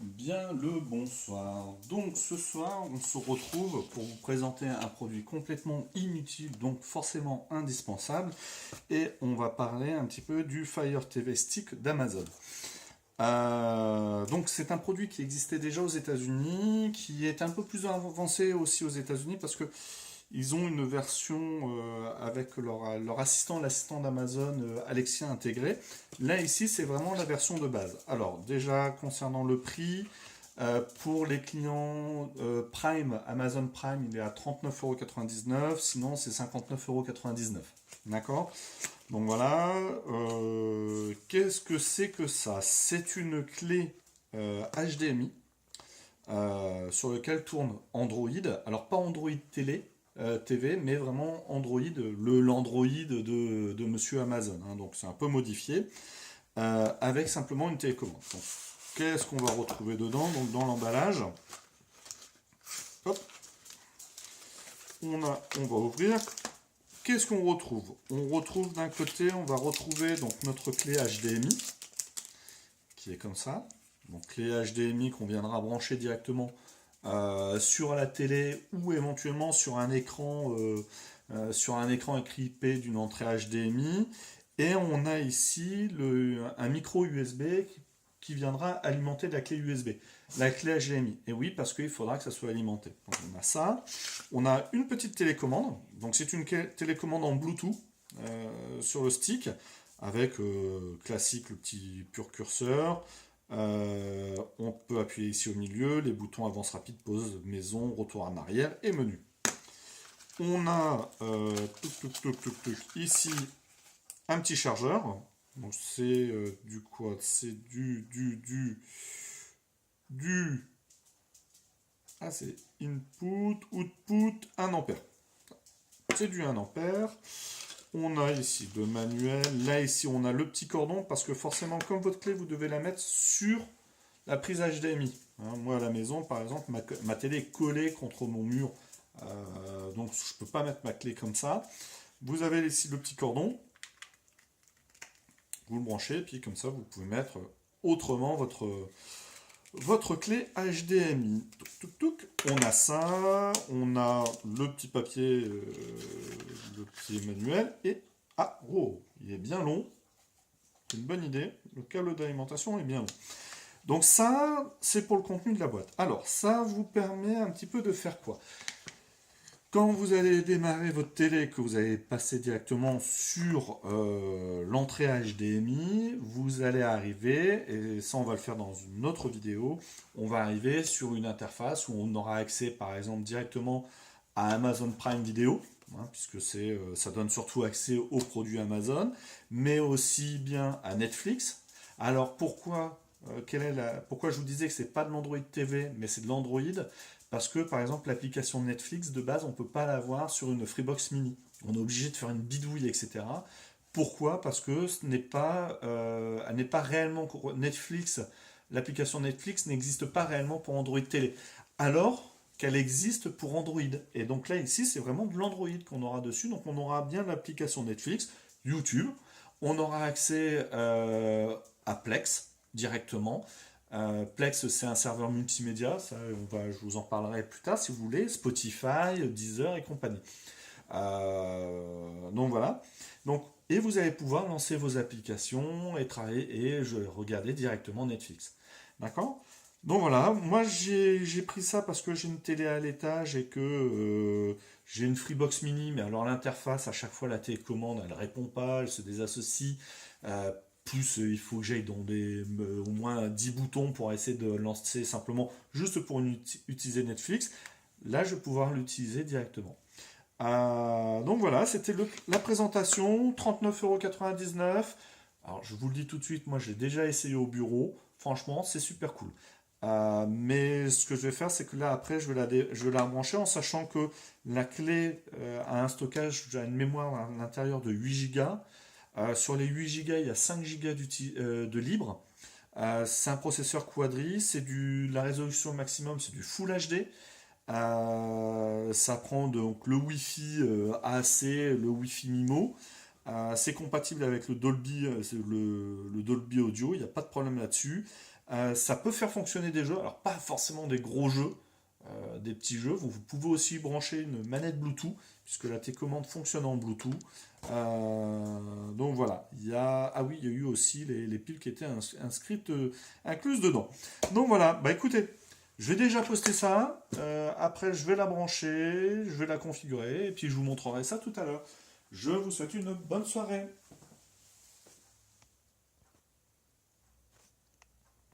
Bien le bonsoir. Donc ce soir, on se retrouve pour vous présenter un produit complètement inutile, donc forcément indispensable, et on va parler un petit peu du Fire TV Stick d'Amazon. Donc c'est un produit qui existait déjà aux États-Unis, qui est un peu plus avancé aussi aux États-Unis parce que ils ont une version avec leur assistant, l'assistant d'Amazon Alexia intégré. Là, ici, c'est vraiment la version de base. Alors, déjà, concernant le prix, pour les clients Prime, Amazon Prime, il est à 39,99 €. Sinon, c'est 59,99 €. D'accord. Donc voilà. Qu'est-ce que c'est que ça? C'est une clé HDMI sur lequel tourne Android. Alors pas Android TV, mais vraiment Android, l'Android de Monsieur Amazon. Hein. Donc c'est un peu modifié, avec simplement une télécommande. Donc, qu'est-ce qu'on va retrouver dedans? Donc dans l'emballage, hop, on va ouvrir. Qu'est-ce qu'on retrouve? On retrouve d'un côté, on va retrouver donc notre clé HDMI, qui est comme ça. Donc clé HDMI qu'on viendra brancher directement sur la télé ou éventuellement sur un écran équipé d'une entrée HDMI. Et on a ici un micro USB qui viendra alimenter la clé USB, la clé HDMI. Et oui, parce qu'il faudra que ça soit alimenté. Donc on a ça. On a une petite télécommande. Donc c'est une télécommande en Bluetooth sur le stick avec classique le petit pur curseur. On peut appuyer ici au milieu, les boutons avance rapide, pause, maison, retour en arrière et menu. On a ici un petit chargeur. Donc c'est du quoi? C'est du. Ah, c'est input, output, 1 ampère. C'est du 1 ampère. On a ici le manuel. Là, ici, on a le petit cordon parce que forcément, comme votre clé, vous devez la mettre sur la prise HDMI. Hein, moi, à la maison, par exemple, ma télé est collée contre mon mur. Donc, je ne peux pas mettre ma clé comme ça. Vous avez ici le petit cordon. Vous le branchez, puis comme ça, vous pouvez mettre autrement votre clé HDMI. On a ça, on a le petit papier, le petit manuel, et ah, oh, il est bien long. C'est une bonne idée. Le câble d'alimentation est bien long. Donc ça, c'est pour le contenu de la boîte. Alors, ça vous permet un petit peu de faire quoi? Quand vous allez démarrer votre télé, que vous allez passer directement sur l'entrée HDMI, vous allez arriver, et ça on va le faire dans une autre vidéo, on va arriver sur une interface où on aura accès par exemple directement à Amazon Prime Video, hein, puisque ça donne surtout accès aux produits Amazon, mais aussi bien à Netflix. Alors pourquoi je vous disais que c'est pas de l'Android TV, mais c'est de l'Android? Parce que par exemple l'application Netflix de base on ne peut pas l'avoir sur une Freebox Mini. On est obligé de faire une bidouille, etc. Pourquoi? Parce que elle n'est pas réellement Netflix. L'application Netflix n'existe pas réellement pour Android Télé. Alors qu'elle existe pour Android. Et donc là ici c'est vraiment de l'Android qu'on aura dessus. Donc on aura bien l'application Netflix, YouTube. On aura accès à Plex directement. Plex, c'est un serveur multimédia, ça, je vous en parlerai plus tard si vous voulez, Spotify, Deezer et compagnie. Donc voilà. Donc, et vous allez pouvoir lancer vos applications et travailler et regarder directement Netflix. D'accord? Donc voilà, moi j'ai pris ça parce que j'ai une télé à l'étage et que j'ai une Freebox Mini, mais alors l'interface, à chaque fois la télécommande, elle répond pas, elle se désassocie. Plus il faut que j'aille dans au moins 10 boutons pour essayer de lancer simplement juste pour utiliser Netflix. Là, je vais pouvoir l'utiliser directement. Donc voilà, c'était la présentation, 39,99 €. Alors je vous le dis tout de suite, moi j'ai déjà essayé au bureau, franchement c'est super cool. Mais ce que je vais faire, c'est que là après je vais la brancher en sachant que la clé a un stockage, a une mémoire à l'intérieur de 8 Go. Sur les 8 Go, il y a 5 Go de libre. C'est un processeur Quadri, la résolution maximum, c'est du Full HD. Ça prend donc le Wi-Fi AAC, le Wi-Fi MIMO. C'est compatible avec le Dolby Audio, il n'y a pas de problème là-dessus. Ça peut faire fonctionner des jeux, alors pas forcément des gros jeux, des petits jeux. Vous pouvez aussi brancher une manette Bluetooth, puisque la télécommande fonctionne en Bluetooth. Donc voilà, ah oui, il y a eu aussi les piles qui étaient inscrites, incluses dedans. Donc voilà, bah écoutez, je vais déjà poster ça. Après, je vais la brancher, je vais la configurer, et puis je vous montrerai ça tout à l'heure. Je vous souhaite une bonne soirée.